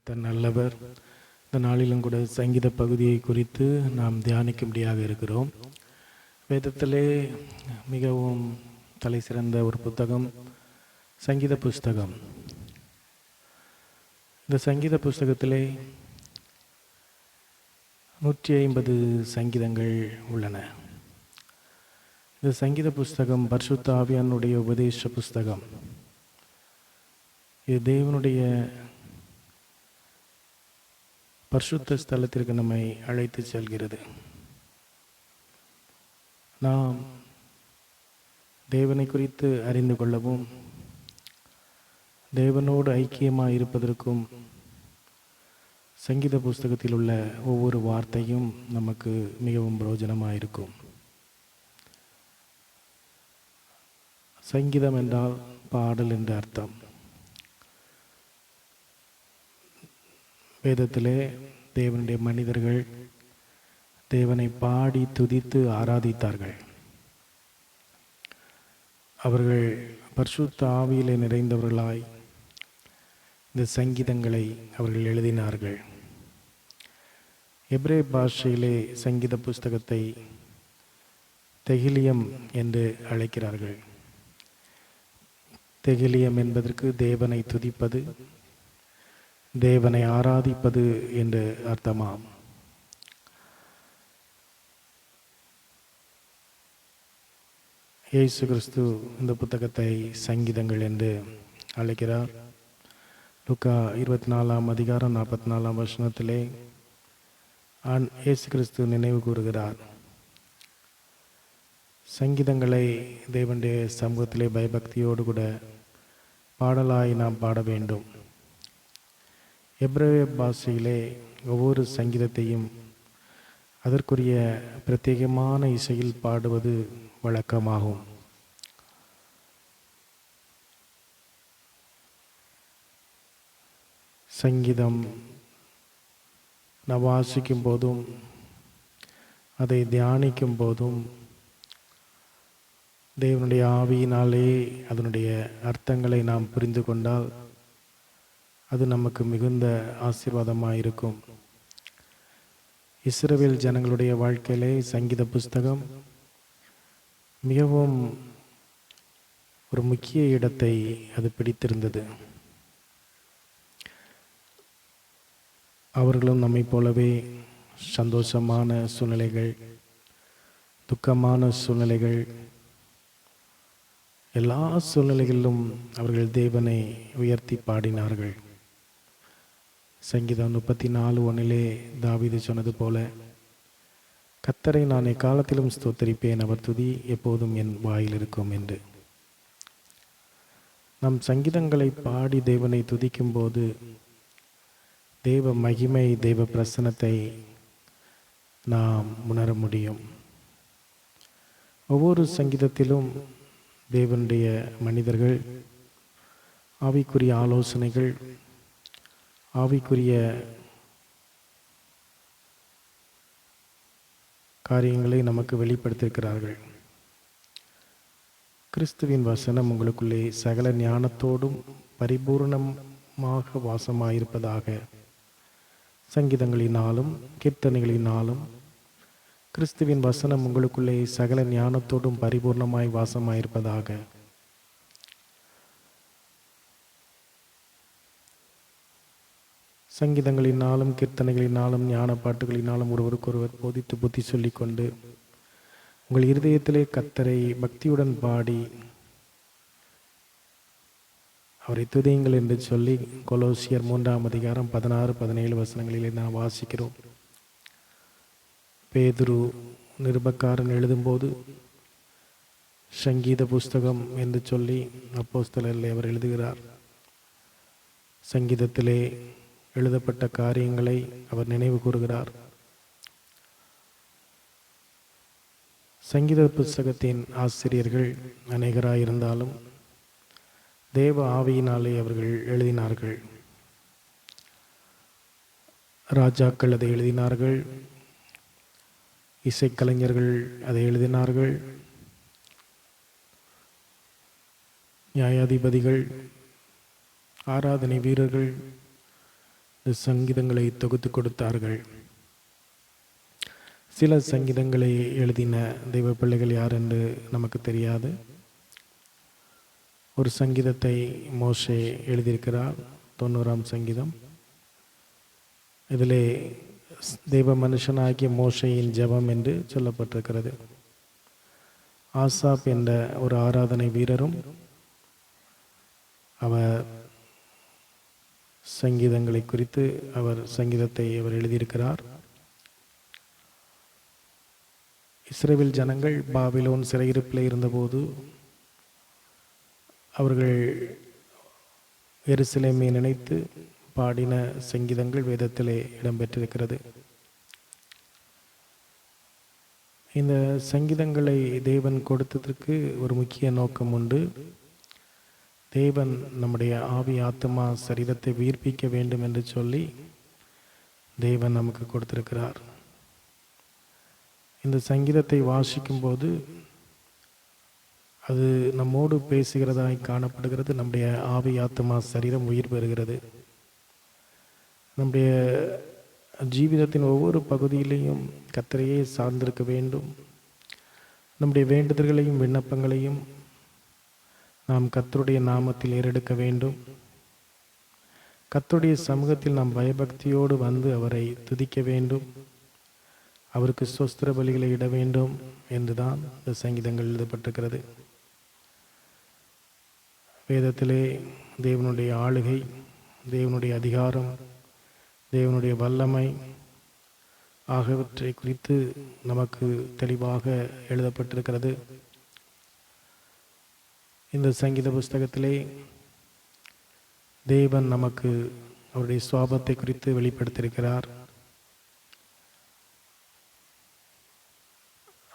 கர்த்தர் நல்லவர். இந்த நாளிலும் கூட சங்கீத பகுதியை குறித்து நாம் தியானிக்கும்படியாக இருக்கிறோம். வேதத்திலே மிகவும் தலை சிறந்த ஒரு புத்தகம் சங்கீத புஸ்தகம். இந்த சங்கீத புஸ்தகத்திலே 150 சங்கீதங்கள் உள்ளன. இந்த சங்கீத புஸ்தகம் பரிசுத்த ஆவியானுடைய உபதேச புஸ்தகம். இது தேவனுடைய பரிசுத்த ஸ்தலத்திற்கு நம்மை அழைத்து செல்கிறது. நாம் தேவனை குறித்து அறிந்து கொள்ளவும் தேவனோடு ஐக்கியமாக இருப்பதற்கும் சங்கீத புஸ்தகத்தில் உள்ள ஒவ்வொரு வார்த்தையும் நமக்கு மிகவும் பிரயோஜனமாக இருக்கும். சங்கீதம் என்றால் பாடல் என்று அர்த்தம். வேதத்திலே தேவனுடைய மனிதர்கள் தேவனை பாடி துதித்து ஆராதித்தார்கள். அவர்கள் பரிசுத்த ஆவியிலே நிறைந்தவர்களாய் இந்த சங்கீதங்களை அவர்கள் எழுதினார்கள். எபிரேய பாஷையிலே சங்கீத புஸ்தகத்தை தெகிலியம் என்று அழைக்கிறார்கள். தெகிலியம் என்பதற்கு தேவனை துதிப்பது, தேவனை ஆராதிப்பது என்று அர்த்தமாம். இயேசு கிறிஸ்து இந்த புத்தகத்தை சங்கீதங்கள் என்று அழைக்கிறார். லூக்கா 24 அதிகாரம் 44 வசனத்திலே இயேசு கிறிஸ்து நினைவு கூறுகிறார். சங்கீதங்களை தேவனுடைய சமூகத்திலே பயபக்தியோடு கூட பாடலாய் நாம் பாட வேண்டும். எபிரேய பாஷையிலே ஒவ்வொரு சங்கீதத்தையும் அதற்குரிய பிரத்யேகமான இசையில் பாடுவது வழக்கமாகும். சங்கீதம் நாம் வாசிக்கும் போதும் அதை தியானிக்கும் போதும் தேவனுடைய ஆவியினாலே அதனுடைய அர்த்தங்களை நாம் புரிந்து கொண்டால் அது நமக்கு மிகுந்த ஆசீர்வாதமாக இருக்கும். இஸ்ரவேல் ஜனங்களுடைய வாழ்க்கையிலே சங்கீத புஸ்தகம் மிகவும் ஒரு முக்கிய இடத்தை அது பிடித்திருந்தது. அவர்களும் நம்மை போலவே சந்தோஷமான சூழ்நிலைகள், துக்கமான சூழ்நிலைகள், எல்லா சூழ்நிலைகளிலும் அவர்கள் தேவனை உயர்த்தி பாடினார்கள். சங்கீதம் 34:1 தாவீது சொன்னது போல, கர்த்தரை நான் எக்காலத்திலும் ஸ்தோத்தரிப்பேன், அவர் துதி எப்போதும் என் வாயில் இருக்கும் என்று. நம் சங்கீதங்களை பாடி தேவனை துதிக்கும் போது தேவ மகிமை, தேவ பிரசன்னத்தை நாம் உணர முடியும். ஒவ்வொரு சங்கீதத்திலும் தேவனுடைய மனிதர்கள் ஆவிக்குரிய ஆலோசனைகள், ஆவிக்குரிய காரியங்களை நமக்கு வெளிப்படுத்தியிருக்கிறார்கள். கிறிஸ்துவின் வசனம் உங்களுக்குள்ளே சகல ஞானத்தோடும் பரிபூர்ணமாக வாசமாயிருப்பதாக. சங்கீதங்களினாலும் கீர்த்தனைகளினாலும் கிறிஸ்துவின் வசனம் உங்களுக்குள்ளே சகல ஞானத்தோடும் பரிபூர்ணமாய் வாசமாயிருப்பதாக. சங்கீதங்களினாலும் கீர்த்தனைகளினாலும் ஞான பாட்டுகளினாலும் ஒருவருக்கொருவர் போதித்து புத்தி சொல்லிக்கொண்டு உங்கள் இருதயத்திலே கர்த்தரை பக்தியுடன் பாடி அவரை துதியுங்கள் என்று சொல்லி கொலோசியர் 3 அதிகாரம் 16-17 வசனங்களிலே நாம் வாசிக்கிறோம். பேதுரு நிருபக்காரன் எழுதும்போது சங்கீத புஸ்தகம் என்று சொல்லி அப்போஸ்தலரிலே அவர் எழுதுகிறார். சங்கீதத்திலே எழுதப்பட்ட காரியங்களை அவர் நினைவு கூறுகிறார். சங்கீத புஸ்தகத்தின் ஆசிரியர்கள் அநேகராயிருந்தாலும் தேவ ஆவியினாலே அவர்கள் எழுதினார்கள். ராஜாக்கள் அதை எழுதினார்கள், இசைக்கலைஞர்கள் அதை எழுதினார்கள், நியாயாதிபதிகள், ஆராதனை வீரர்கள், இந்த சங்கீதங்களை தொகுத்து கொடுத்தார்கள். சில சங்கீதங்களை எழுதின தெய்வ பிள்ளைகள் யார் என்று நமக்கு தெரியாது. ஒரு சங்கீதத்தை மோசே எழுதியிருக்கிறார், 90ஆம் சங்கீதம். இதிலே தெய்வ மனுஷனாகிய மோசேயின் ஜெபம் என்று சொல்லப்பட்டிருக்கிறது. ஆசாப் என்ற ஒரு ஆராதனை வீரரும் அவர் சங்கீதங்களை குறித்து சங்கீதத்தை அவர் எழுதியிருக்கிறார். இஸ்ரவேல் ஜனங்கள் பாபிலோன் சிறையிருப்பில் இருந்தபோது அவர்கள் எருசலேமை நினைத்து பாடின சங்கீதங்கள் வேதத்திலே இடம்பெற்றிருக்கிறது. இந்த சங்கீதங்களை தேவன் கொடுத்ததற்கு ஒரு முக்கிய நோக்கம் உண்டு. தேவன் நம்முடைய ஆவி ஆத்மா சரீரத்தை உயிர்ப்பிக்க வேண்டும் என்று சொல்லி தேவன் நமக்கு கொடுத்திருக்கிறார். இந்த சங்கீதத்தை வாசிக்கும்போது அது நம்மோடு பேசுகிறதாய் காணப்படுகிறது. நம்முடைய ஆவி ஆத்மா சரீரம் உயிர் பெறுகிறது. நம்முடைய ஜீவிதத்தின் ஒவ்வொரு பகுதியிலையும் கர்த்தரையே சார்ந்திருக்க வேண்டும். நம்முடைய வேண்டுதல்களையும் விண்ணப்பங்களையும் நாம் கர்த்தருடைய நாமத்தில் ஏறெடுக்க வேண்டும். கர்த்தருடைய சமூகத்தில் நாம் பயபக்தியோடு வந்து அவரை துதிக்க வேண்டும். அவருக்கு ஸ்தோத்திர பலிகளை இட வேண்டும் என்றுதான் இந்த சங்கீதங்கள் எழுதப்பட்டிருக்கிறது. வேதத்திலே தேவனுடைய ஆளுகை, தேவனுடைய அதிகாரம், தேவனுடைய வல்லமை ஆகியவற்றை குறித்து நமக்கு தெளிவாக எழுதப்பட்டிருக்கிறது. இந்த சங்கீத புஸ்தகத்திலே தேவன் நமக்கு அவருடைய சுவாபத்தை குறித்து வெளிப்படுத்தியிருக்கிறார்.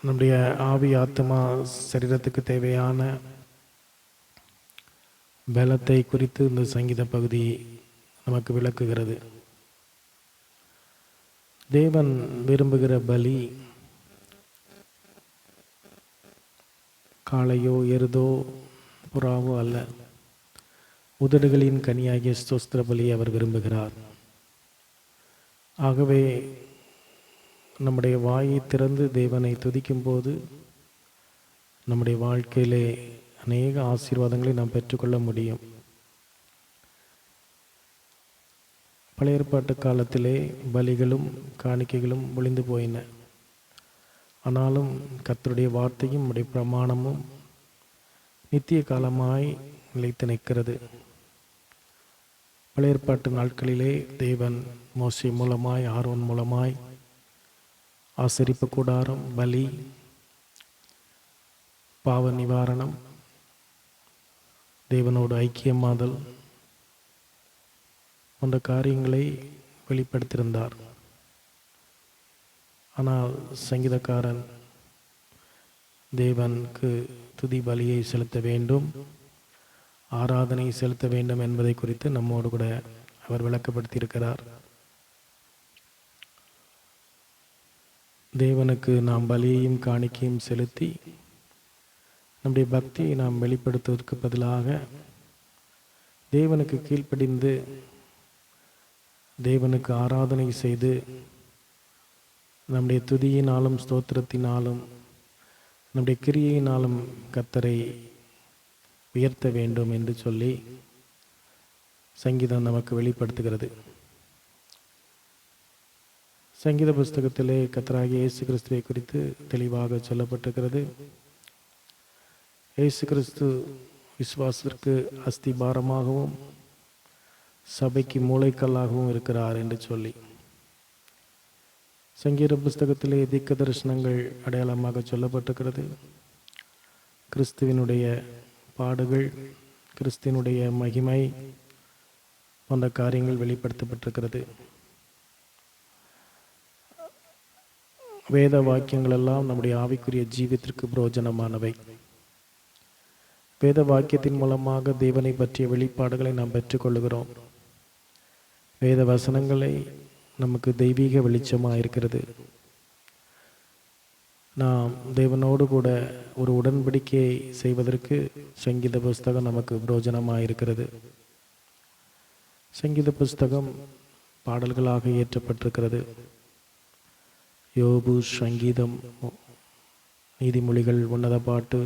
நம்முடைய ஆவி ஆத்மா சரீரத்துக்கு தேவையான பலத்தை குறித்து இந்த சங்கீத பகுதி நமக்கு விளக்குகிறது. தேவன் விரும்புகிற பலி காளையோ எருதோ புறாவோ அல்ல, உதடுகளின் கனியாகிய ஸ்தோத்திர பலியை அவர் விரும்புகிறார். ஆகவே நம்முடைய வாயை திறந்து தேவனை துதிக்கும் போது நம்முடைய வாழ்க்கையிலே அநேக ஆசீர்வாதங்களை நாம் பெற்றுக்கொள்ள முடியும். பழைய ஏற்பாட்டு காலத்திலே பலிகளும் காணிக்கைகளும் ஒளிந்து போயின. ஆனாலும் கர்த்தருடைய வார்த்தையும் நம்முடைய பிரமாணமும் நித்திய காலமாய் நிலைத்து நிற்கிறது. பழைய ஏற்பாட்டு நாட்களிலே தேவன் மோசே மூலமாய், ஆரோன் மூலமாய் ஆசரிப்பு கூடாரம், பலி, பாவ நிவாரணம், தேவனோடு ஐக்கியமாதல் போன்ற காரியங்களை வெளிப்படுத்தியிருந்தார். ஆனால் சங்கீதக்காரன் தேவனுக்கு துதி பலியை செலுத்த வேண்டும், ஆராதனை செலுத்த வேண்டும் என்பதை குறித்து நம்மோடு கூட அவர் விளக்கப்படுத்தியிருக்கிறார். தேவனுக்கு நாம் பலியையும் காணிக்கையும் செலுத்தி நம்முடைய பக்தியை நாம் வெளிப்படுத்துவதற்கு பதிலாக தேவனுக்கு கீழ்ப்படிந்து தேவனுக்கு ஆராதனை செய்து நம்முடைய துதியினாலும் ஸ்தோத்திரத்தினாலும் நம்முடைய கிரியையினாலும் கர்த்தரை உயர்த்த வேண்டும் என்று சொல்லி சங்கீதம் நமக்கு வெளிப்படுத்துகிறது. சங்கீத புஸ்தகத்திலே கர்த்தராகிய இயேசு கிறிஸ்துவை குறித்து தெளிவாக சொல்லப்பட்டிருக்கிறது. இயேசு கிறிஸ்து விசுவாசத்திற்கு அஸ்திபாரமாகவும் சபைக்கு மூளைக்கல்லாகவும் இருக்கிறார் என்று சொல்லி சங்கீத புஸ்தகத்திலே தீர்க்க தரிசனங்கள் அடையாளமாக சொல்லப்பட்டிருக்கிறது. கிறிஸ்துவினுடைய பாடுகள், கிறிஸ்துவினுடைய மகிமை போன்ற காரியங்கள் வெளிப்படுத்தப்பட்டிருக்கிறது. வேத வாக்கியங்கள் எல்லாம் நம்முடைய ஆவிக்குரிய ஜீவித்திற்கு பிரயோஜனமானவை. வேத வாக்கியத்தின் மூலமாக தேவனை பற்றிய வெளிப்பாடுகளை நாம் பெற்றுக்கொள்கிறோம். வேத வசனங்களை நமக்கு தெய்வீக வெளிச்சமாக இருக்கிறது. நாம் தேவனோடு கூட ஒரு உடன்படிக்கையை செய்வதற்கு சங்கீத புஸ்தகம் நமக்கு பிரயோஜனமாக இருக்கிறது. சங்கீத புஸ்தகம் பாடல்களாக இயற்றப்பட்டிருக்கிறது. யோபு, சங்கீதம், நீதிமொழிகள், உன்னத பாட்டு,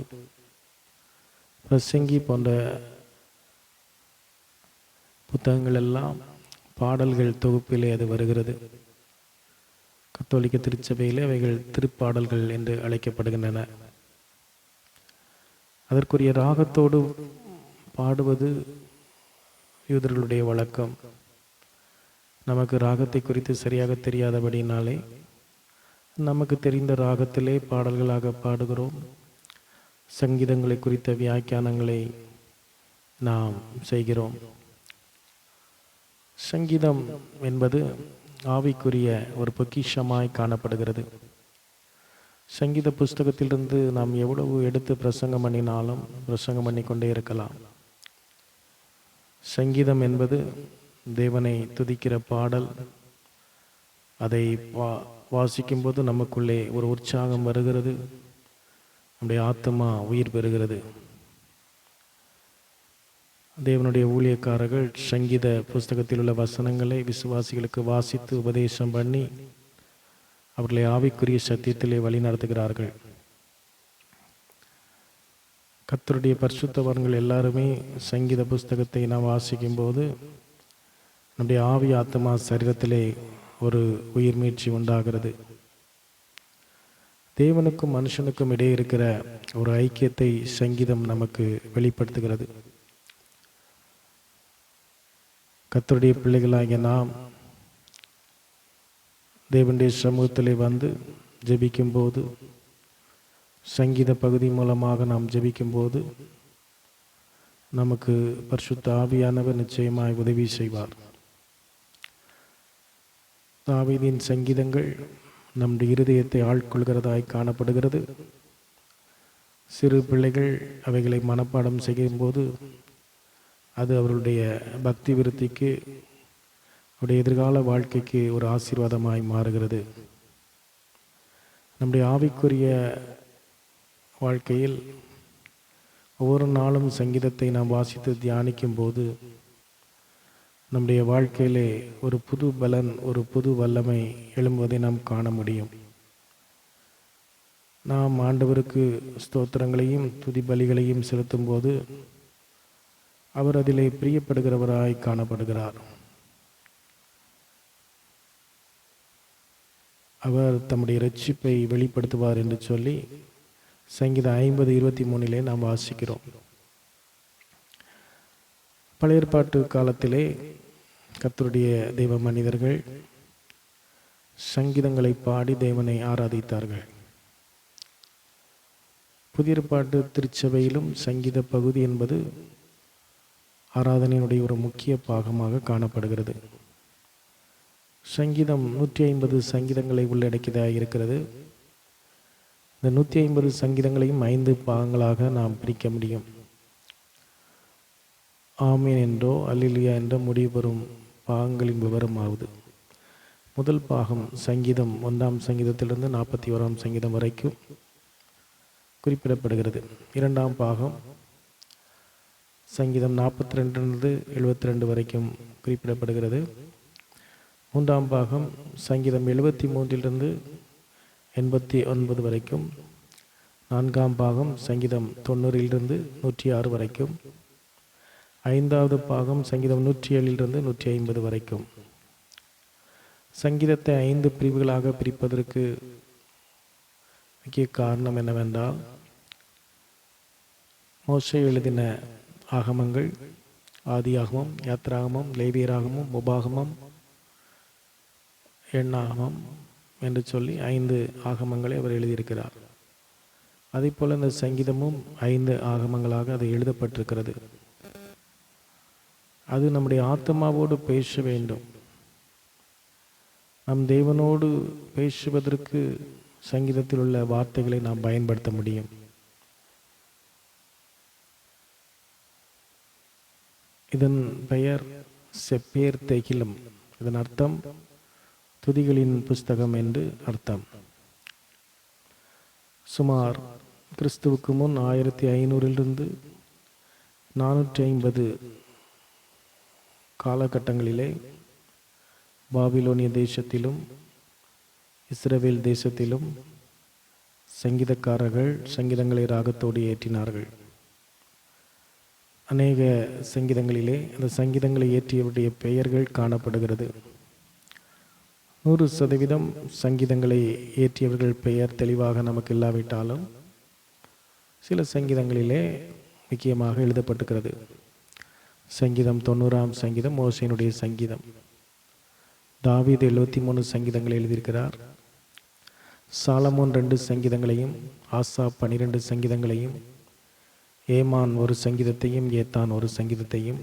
பிரசங்கி போன்ற புத்தகங்கள் எல்லாம் பாடல்கள் தொகுப்பிலே அது வருகிறது. கத்தோலிக்க திருச்சபையிலே அவைகள் திருப்பாடல்கள் என்று அழைக்கப்படுகின்றன. அதற்குரிய ராகத்தோடு பாடுவது யூதர்களுடைய வழக்கம். நமக்கு ராகத்தை குறித்து சரியாக தெரியாதபடினாலே நமக்கு தெரிந்த ராகத்திலே பாடல்களாக பாடுகிறோம். சங்கீதங்களை குறித்த வியாக்கியானங்களை நாம் செய்கிறோம். சங்கீதம் என்பது ஆவிக்குரிய ஒரு பொக்கிஷமாய் காணப்படுகிறது. சங்கீத புஸ்தகத்திலிருந்து நாம் எவ்வளவு எடுத்து பிரசங்கம் பண்ணினாலும் பிரசங்கம் பண்ணி கொண்டே இருக்கலாம். சங்கீதம் என்பது தேவனை துதிக்கிற பாடல். அதை வாசிக்கும்போது நமக்குள்ளே ஒரு உற்சாகம் வருகிறது, நம்முடைய ஆத்மா உயிர் பெறுகிறது. தேவனுடைய ஊழியக்காரர்கள் சங்கீத புஸ்தகத்தில் உள்ள வசனங்களை விசுவாசிகளுக்கு வாசித்து உபதேசம் பண்ணி அவர்களை ஆவிக்குரிய சத்தியத்திலே வழி நடத்துகிறார்கள். கர்த்தருடைய பரிசுத்தவான்கள் எல்லாருமே சங்கீத புஸ்தகத்தை நாம் வாசிக்கும் போது நம்முடைய ஆவி, ஆத்மா, சரீரத்திலே ஒரு உயிர் மீட்சி உண்டாகிறது. தேவனுக்கும் மனுஷனுக்கும் இடையே இருக்கிற ஒரு ஐக்கியத்தை சங்கீதம் நமக்கு வெளிப்படுத்துகிறது. கர்த்தருடைய பிள்ளைகளாகிய நாம் தேவனுடைய சமூகத்திலே வந்து ஜெபிக்கும்போது, சங்கீத பகுதி மூலமாக நாம் ஜெபிக்கும்போது நமக்கு பரிசுத்த ஆவியானவர் நிச்சயமாய் உதவி செய்வார். தாவீதின் சங்கீதங்கள் நம்முடைய இருதயத்தை ஆட்கொள்கிறதாய் காணப்படுகிறது. சிறு பிள்ளைகள் அவைகளை மனப்பாடம் செய்யும்போது அது அவர்களுடைய பக்தி விருத்திக்கு, அவருடைய எதிர்கால வாழ்க்கைக்கு ஒரு ஆசீர்வாதமாய் மாறுகிறது. நம்முடைய ஆவிக்குரிய வாழ்க்கையில் ஒவ்வொரு நாளும் சங்கீதத்தை நாம் வாசித்து தியானிக்கும் போது நம்முடைய வாழ்க்கையிலே ஒரு புது பலன், ஒரு புது வல்லமை எழும்புவதை நாம் காண முடியும். நாம் ஆண்டவருக்கு ஸ்தோத்திரங்களையும் துதி பலிகளையும் செலுத்தும் போது அவர் அதிலே பிரியப்படுகிறவராய் காணப்படுகிறார். அவர் தம்முடைய இரட்சிப்பை வெளிப்படுத்துவார் என்று சொல்லி சங்கீதம் 50:23 நாம் வாசிக்கிறோம். பழைய ஏற்பாட்டு காலத்திலே கர்த்தருடைய தெய்வ மனிதர்கள் சங்கீதங்களை பாடி தேவனை ஆராதித்தார்கள். புதிய ஏற்பாட்டு திருச்சபையிலும் சங்கீத பகுதி என்பது ஆராதனையினுடைய ஒரு முக்கிய பாகமாக காணப்படுகிறது. சங்கீதம் 150 சங்கீதங்களை உள்ளடக்கியதாக இருக்கிறது. இந்த 150 சங்கீதங்களையும் 5 பாகங்களாக நாம் பிரிக்க முடியும். ஆமீன் என்றோ அல்லேலூயா என்றோ முடிவு பெறும் பாகங்களின் விவரமாவது. முதல் பாகம் சங்கீதம் 1ஆம் சங்கீதத்திலிருந்து 41ஆம் சங்கீதம் வரைக்கும் குறிப்பிடப்படுகிறது. 2ஆம் பாகம் சங்கீதம் 42 72 வரைக்கும் குறிப்பிடப்படுகிறது. 3ஆம் பாகம் சங்கீதம் 73 89 வரைக்கும். 4ஆம் பாகம் சங்கீதம் 90 106 வரைக்கும். 5வது பாகம் சங்கீதம் 107 150 வரைக்கும். சங்கீதத்தை 5 பிரிவுகளாக பிரிப்பதற்கு முக்கிய காரணம் என்னவென்றால், மோசே எழுதின ஆகமங்கள், ஆதியாகமம், யாத்ராகமம், லேவியராகமம், உபாகமம், எண்ணாகமம் என்று சொல்லி 5 ஆகமங்களை அவர் எழுதியிருக்கிறார். அதே போல் இந்த சங்கீதமும் 5 ஆகமங்களாக அது எழுதப்பட்டிருக்கிறது. அது நம்முடைய ஆத்மாவோடு பேச வேண்டும். நம் தேவனோடு பேசுவதற்கு சங்கீதத்தில் உள்ள வார்த்தைகளை நாம் பயன்படுத்த முடியும். இதன் பெயர் செப்பேர் தெகிலம். இதன் அர்த்தம் துதிகளின் புஸ்தகம் என்று அர்த்தம். சுமார் கிறிஸ்துவுக்கு முன் 1500 450 காலகட்டங்களிலே பாபிலோனிய தேசத்திலும் இஸ்ரவேல் தேசத்திலும் சங்கீதக்காரர்கள் சங்கீதங்களை ராகத்தோடு ஏற்றினார்கள். அநேக சங்கீதங்களிலே அந்த சங்கீதங்களை ஏற்றியவருடைய பெயர்கள் காணப்படுகிறது. 100% சங்கீதங்களை இயற்றியவர்கள் பெயர் தெளிவாக நமக்கு இல்லாவிட்டாலும் சில சங்கீதங்களிலே முக்கியமாக எழுதப்பட்டிருக்கிறது. சங்கீதம் 90ஆம் சங்கீதம் மோசேயினுடைய சங்கீதம். தாவீது 73 சங்கீதங்களை எழுதியிருக்கிறார். சாலமோன் 2 சங்கீதங்களையும், ஆசாப் 12 சங்கீதங்களையும், ஏமான் 1 சங்கீதத்தையும், ஏத்தான் 1 சங்கீதத்தையும்,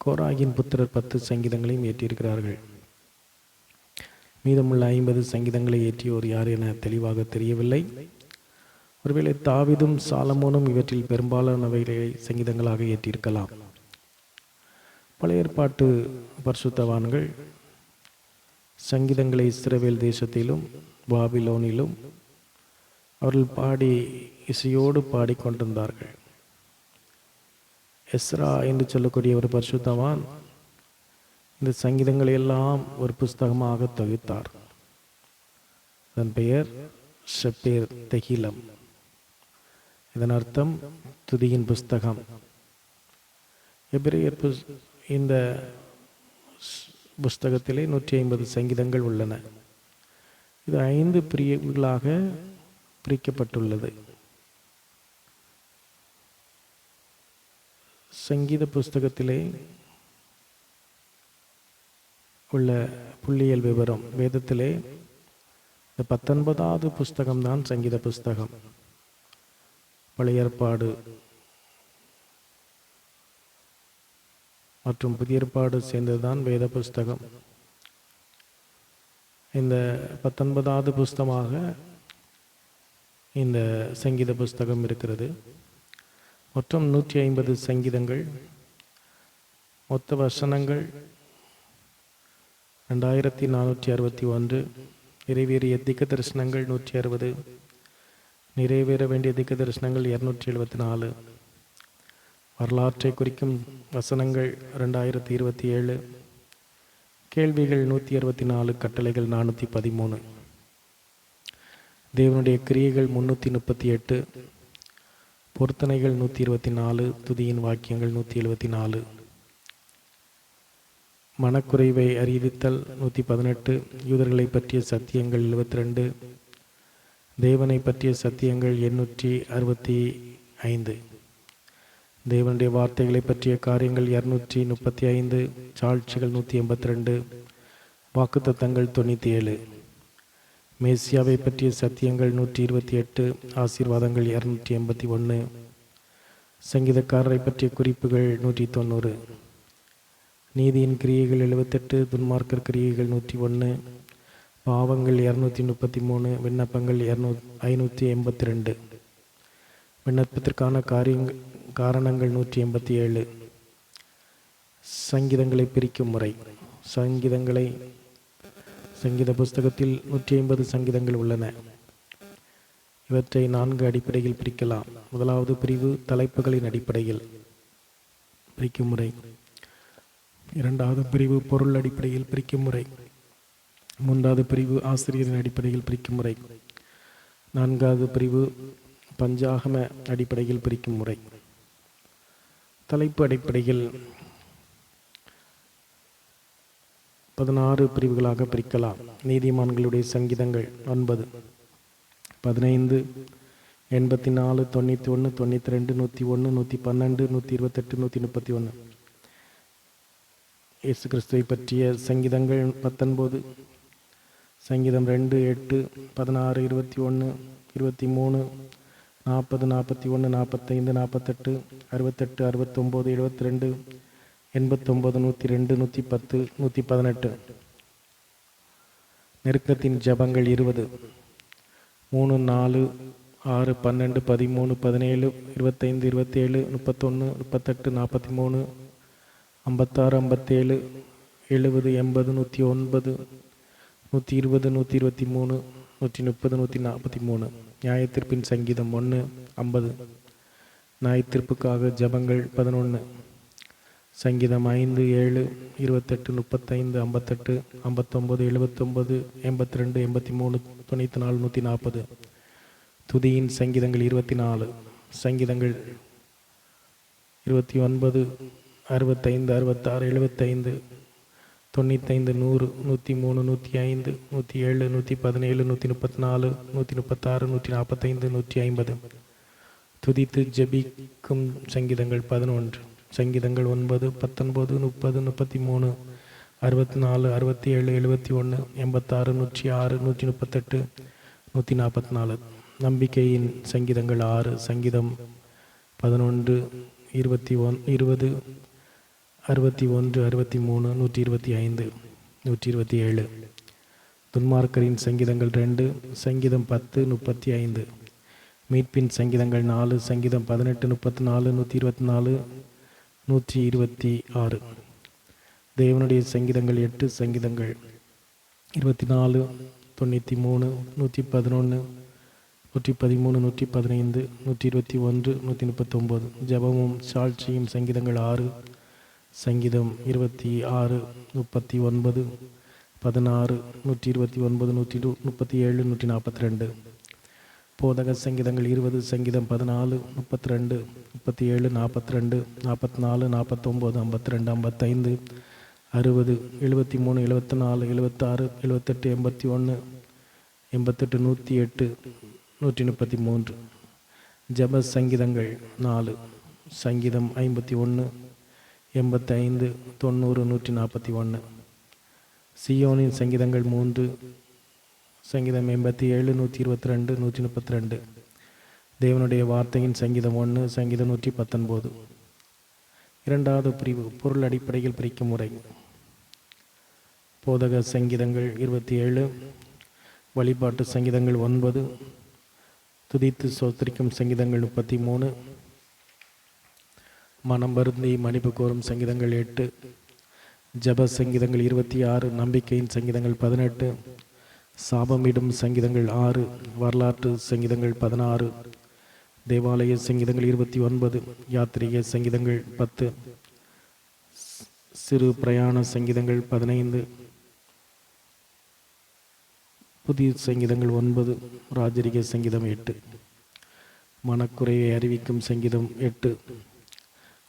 கோராகின் புத்திரர் 10 சங்கீதங்களையும் இயற்றியிருக்கிறார்கள். மீதமுள்ள 50 சங்கீதங்களை இயற்றியோர் யார் என தெளிவாக தெரியவில்லை. ஒருவேளை தாவீதும் சாலமோனும் இவற்றில் பெரும்பாலானவைகளை சங்கீதங்களாக இயற்றியிருக்கலாம். பழைய ஏற்பாட்டு பரிசுத்தவான்கள் சங்கீதங்களை இஸ்ரவேல் தேசத்திலும் பாபிலோனிலும் அவர்கள் பாடி இசையோடு பாடிக்கொண்டிருந்தார்கள். எஸ்ரா என்று சொல்லக்கூடிய ஒரு பரிசுத்தவான் இந்த சங்கீதங்களை எல்லாம் ஒரு புஸ்தகமாக தொகுத்தார். அதன் பெயர் ஷெப்பேர் தெஹிலம். இதன் அர்த்தம் துதியின் புஸ்தகம். எபிரேயர் இந்த புஸ்தகத்திலே 150 சங்கீதங்கள் உள்ளன. இது 5 பிரிவுகளாக பிரிக்கப்பட்டுள்ளது. சங்கீத புஸ்தகத்திலே உள்ள புள்ளியியல் விவரம் வேதத்திலே இந்த 19வது புஸ்தகம்தான் சங்கீத புஸ்தகம். பழைய ஏற்பாடு மற்றும் புதிய ஏற்பாடு சேர்ந்ததுதான் வேத புஸ்தகம். இந்த 19வது புஸ்தகமாக இந்த சங்கீத புஸ்தகம் இருக்கிறது. மொத்தம் 150 சங்கீதங்கள். மொத்த வசனங்கள் 2461. நிறைவேறிய திக்க தரிசனங்கள் 160. நிறைவேற வேண்டிய திக்க தரிசனங்கள் 274. வரலாற்றை குறிக்கும் வசனங்கள் 2027. கேள்விகள் 164. கட்டளைகள் 413. தேவனுடைய கிரியைகள் 338. பொருத்தனைகள் 124. துதியின் வாக்கியங்கள் 174. மனக்குறைவை அறிவித்தல் 118. யூதர்களை பற்றிய சத்தியங்கள் 72. தேவனை பற்றிய சத்தியங்கள் 865. தேவனுடைய வார்த்தைகளை பற்றிய காரியங்கள் 235. சாட்சிகள் 182. வாக்குத்தத்தங்கள் 97. மேசியாவை பற்றிய சத்தியங்கள் 128. ஆசீர்வாதங்கள் 281. சங்கீதக்காரரை பற்றிய குறிப்புகள் 190. நீதியின் கிரியைகள் 78. துன்மார்க்கர் கிரியைகள் 101. பாவங்கள் 233. விண்ணப்பங்கள் 582. விண்ணப்பத்திற்கான காரணங்கள் 187. சங்கீதங்களை பிரிக்கும் முறை. சங்கீத புஸ்தகத்தில் 150 சங்கீதங்கள் உள்ளன. இவற்றை 4 அடிப்படையில் பிரிக்கலாம். முதலாவது பிரிவு தலைப்புகளின் அடிப்படையில் பிரிக்கும் முறை. இரண்டாவது பிரிவு பொருள் அடிப்படையில் பிரிக்கும் முறை. மூன்றாவது பிரிவு ஆசிரியரின் அடிப்படையில் பிரிக்கும் முறை. நான்காவது பிரிவு பஞ்சாகம அடிப்படையில் பிரிக்கும் முறை. தலைப்பு அடிப்படையில் 16 பிரிவுகளாக பிரிக்கலாம். நீதிமான்களுடைய சங்கீதங்கள் 9. 15, 84, 91, 92, 101, 112, 128, 131. இயேசு கிறிஸ்துவை பற்றிய சங்கீதங்கள் 19. சங்கீதம் 2, 8, 16, 21, 23, 40, 41, 45, 48, 68, 69, 72, 89, 102, 110, 118. நெருக்கத்தின் ஜபங்கள் 20. 3, 4, 6, 12, 13, 17, 25, 27, 31, 38, 43, 56, 57, 70, 80, 109, 120, 123, 130, 143. நியாயத்தீர்ப்பின் சங்கீதம் 1, 50. நியாயத்தீர்ப்புக்காக ஜபங்கள் 11. சங்கீதம் 5, 7, 28, 35, 58, 59, 79, 82, 83, 94, 140. துதியின் சங்கீதங்கள் 24, சங்கீதங்கள் 29, 65, 66, 75, 95, 100, 103, 105, 107, 117, 134, 136, 145, 150. துதித்து ஜெபிக்கும் சங்கீதங்கள் 11, சங்கீதங்கள் 9, 19, 30, 33, 64, 67, 71, 86, 106, 138, 144. நம்பிக்கையின் சங்கீதங்கள் 6, சங்கீதம் 11, 20, 61, 63, 125, 127. துன்மார்க்கரின் சங்கீதங்கள் 2, சங்கீதம் 10, 35. மீட்பின் சங்கீதங்கள் 4, சங்கீதம் 18, 34, 124, 126. தேவனுடைய சங்கீதங்கள் 8, சங்கீதங்கள் 24, 93, 111, 113, 115, 121, 139. ஜெபமும் சாட்சியும் சங்கீதங்கள் 6, சங்கீதம் 26, 39, 16, 129, 137, 142. போதக சங்கீதங்கள் 20, சங்கீதம் 14, 32, 37, 42, 44, 49, 52, 55, 60, 73, 74, 76, 78, 81, 88, 108, 133. ஜப சங்கீதங்கள் 4, சங்கீதம் 51, 85, 90, 141. சியோனின் சங்கீதங்கள் 3, சங்கீதம் 87, 122, 132. தேவனுடைய வார்த்தையின் சங்கீதம் 1, சங்கீதம் 119. இரண்டாவது பிரிவு பொருள் அடிப்படையில் பிரிக்கும் முறை. போதக சங்கீதங்கள் 27, வழிபாட்டு சங்கீதங்கள் 9, துதித்து சோத்திரிக்கும் சங்கீதங்கள் 33, மனம் வருந்தி மன்னிப்பு கோரும் சங்கீதங்கள் 8, ஜப சங்கீதங்கள் 26, நம்பிக்கையின் சங்கீதங்கள் 18, சாபமிடும் சங்கீதங்கள் 6, வரலாற்று சங்கீதங்கள் 16, தேவாலய சங்கீதங்கள் 29, யாத்திரிக சங்கீதங்கள் 10, சிறு பிரயாண சங்கீதங்கள் 15, புதிய சங்கீதங்கள் 9, ராஜரிக சங்கீதம் 8, மனக்குறையை அறிவிக்கும் சங்கீதம் 8,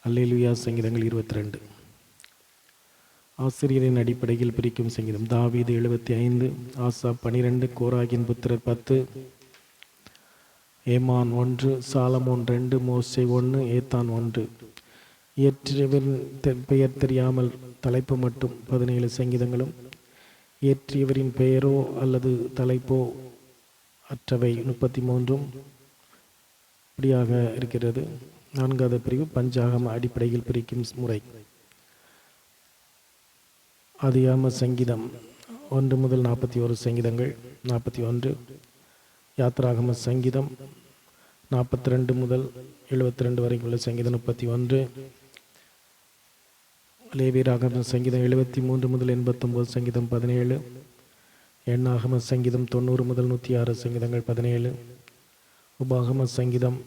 அல்லேலூயா சங்கீதங்கள் 22. ஆசிரியரின் அடிப்படையில் பிரிக்கும் சங்கீதம். தாவீது 75, ஆசா 12, கோராகின் புத்திரர் 10, ஏமான் 1, சாலமோன் 2, மோசே 1, ஏத்தான் 1. இயற்றியவரின் பெயர் தெரியாமல் தலைப்பு மட்டும் 17 சங்கீதங்களும், இயற்றியவரின் பெயரோ அல்லது தலைப்போ அற்றவை 33 இப்படியாக இருக்கிறது. நான்காவது பிரிவு பஞ்சாகம அடிப்படையில் பிரிக்கும் முறை. ஆதியாகம சங்கீதம் 1 முதல் 41 சங்கீதங்கள் 41, யாத்ராகம சங்கீதம் 42 முதல் 72 வரைக்கும் உள்ள சங்கீதம் 31, லேவியராகம சங்கீதம் 73 முதல் 89 சங்கீதம் 17, எண்ணாகம சங்கீதம் 90 முதல் 106 சங்கீதங்கள் 17, உபாகம சங்கீதம்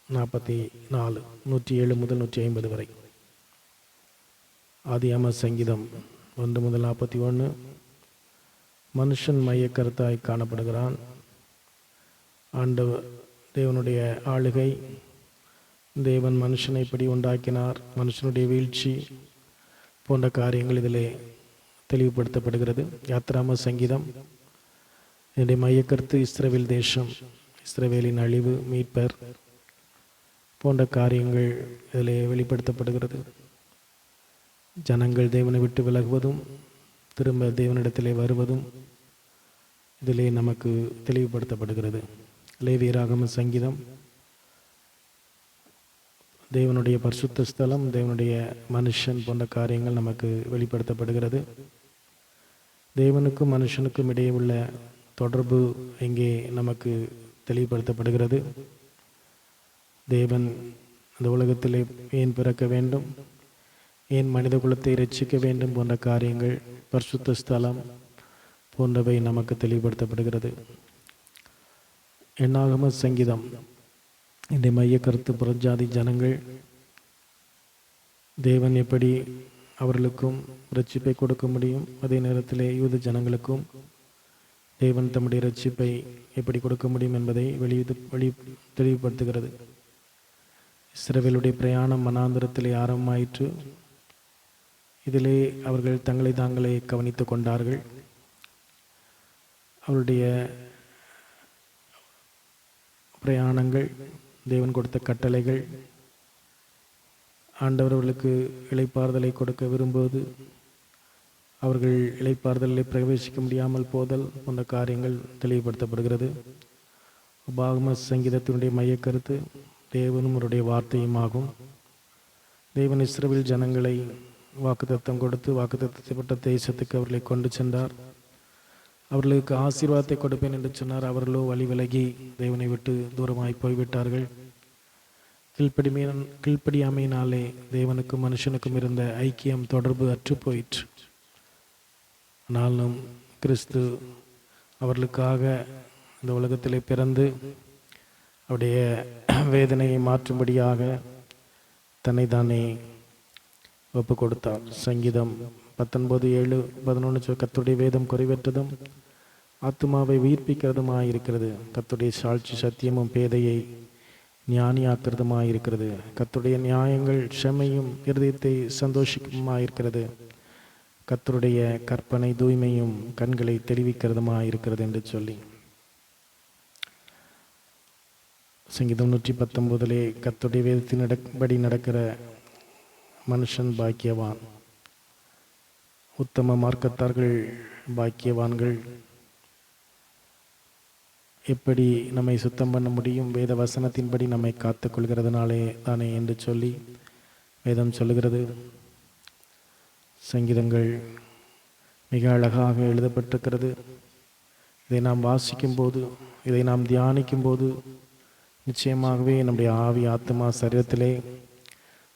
44, 107 முதல் 150 வரை. ஆதியாகம சங்கீதம் 1 முதல் 41, மனுஷன் மைய கருத்தாய் காணப்படுகிறான். ஆண்டவர் தேவனுடைய ஆளுகை, தேவன் மனுஷனை எப்படி உண்டாக்கினார், மனுஷனுடைய வீழ்ச்சி போன்ற காரியங்கள் இதிலே தெளிவுபடுத்தப்படுகிறது. யாத்ராம சங்கீதம் என்னுடைய மையக்கருத்து இஸ்ரவேல் தேசம், இஸ்ரவேலின் அழிவு, மீட்பர் போன்ற காரியங்கள் இதிலே வெளிப்படுத்தப்படுகிறது. ஜனங்கள் தேவனை விட்டு விலகுவதும் திரும்ப தேவனிடத்திலே வருவதும் இதிலே நமக்கு தெளிவுபடுத்தப்படுகிறது. லேவியராகம சங்கீதம் தேவனுடைய பரிசுத்த ஸ்தலம், தேவனுடைய மனுஷன் போன்ற காரியங்கள் நமக்கு வெளிப்படுத்தப்படுகிறது. தேவனுக்கும் மனுஷனுக்கும் இடையே உள்ள தொடர்பு இங்கே நமக்கு தெளிவுபடுத்தப்படுகிறது. தேவன் இந்த உலகத்திலே ஏன் பிறக்க வேண்டும், ஏன் மனித குலத்தை இரட்சிக்க வேண்டும் போன்ற காரியங்கள், பரிசுத்த ஸ்தலம் போன்றவை நமக்கு தெளிவுபடுத்தப்படுகிறது. எண்ணாகம சங்கீதம் இந்த மைய கருத்து புறஜாதி ஜனங்கள் தேவன் எப்படி அவர்களுக்கும் இரட்சிப்பை கொடுக்க முடியும், அதே நேரத்திலே யூத ஜனங்களுக்கும் தேவன் தம்முடைய இரட்சிப்பை எப்படி கொடுக்க முடியும் என்பதை தெளிவுபடுத்துகிறது. இஸ்ரவேலுடைய பிரயாணம் வனாந்திரத்திலே ஆரம்பமாயிற்று. இதிலே அவர்கள் தங்களை தாங்களே கவனித்து கொண்டார்கள். அவருடைய பிரயாணங்கள், தேவன் கொடுத்த கட்டளைகள், ஆண்டவர் அவர்களுக்கு இளைப்பாறுதலை கொடுக்க விரும்புவது, அவர்கள் இளைப்பாறுதலில் பிரவேசிக்க முடியாமல் போதல் போன்ற காரியங்கள் தெளிவுபடுத்தப்படுகிறது. உபாகம சங்கீதத்தினுடைய மையக்கருத்து தேவனும் அவருடைய வார்த்தையும் ஆகும். தேவன் இஸ்ரவேல் ஜனங்களை வாக்குத்தத்தம் கொடுத்து வாக்குத்தத்தப்பட்ட தேசத்துக்கு அவர்களை கொண்டு சென்றார். அவர்களுக்கு ஆசீர்வாதத்தை கொடுப்பேன் என்று சொன்னார். அவர்களோ வழி விலகி தேவனை விட்டு தூரமாய் போய்விட்டார்கள். கீழ்ப்படியாமையினாலே தேவனுக்கும் மனுஷனுக்கும் இருந்த ஐக்கியம், தொடர்பு அற்று போயிற்று. ஆனாலும் கிறிஸ்து அவர்களுக்காக இந்த உலகத்திலே பிறந்து அவருடைய வேதனையை மாற்றும்படியாக தன்னை தானே ஒப்பு கொடுத்தார். சங்கீதம் 19:7-11 கர்த்தருடைய வேதம் குறைவற்றதும் ஆத்துமாவை உயிர்ப்பிக்கிறதுமாயிருக்கிறது. கர்த்தருடைய சாட்சி சத்தியமும் பேதையை ஞானியாக்கிறதுமாயிருக்கிறது. கர்த்தருடைய நியாயங்கள் க்ஷமையும் இருதயத்தை சந்தோஷிக்குமாயிருக்கிறது. கர்த்தருடைய கற்பனை தூய்மையும் கண்களை தெளிவிக்கிறதுமாயிருக்கிறது என்று சொல்லி சங்கீதம் 119 கர்த்தருடைய வேதத்தின்படி நடக்கிற மனுஷன் பாக்கியவான். உத்தம மார்க்கத்தார்கள் பாக்கியவான்கள். எப்படி நம்மை சுத்தம் பண்ண முடியும்? வேத வசனத்தின்படி நம்மை காத்து கொள்கிறதுனாலே தானே என்று சொல்லி வேதம் சொல்லுகிறது. சங்கீதங்கள் மிக அழகாக எழுதப்பட்டிருக்கிறது. இதை நாம் வாசிக்கும்போது, இதை நாம் தியானிக்கும்போது நிச்சயமாகவே நம்முடைய ஆவி, ஆத்மா, சரீரத்திலே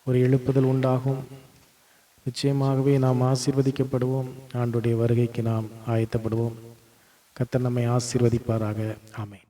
ஒரு எழுப்புதல் உண்டாகும். நிச்சயமாகவே நாம் ஆசீர்வதிக்கப்படுவோம். ஆண்டவருடைய வருகைக்கு நாம் ஆயத்தப்படுவோம். கர்த்தர் நம்மை ஆசீர்வதிப்பாராக. ஆமென்.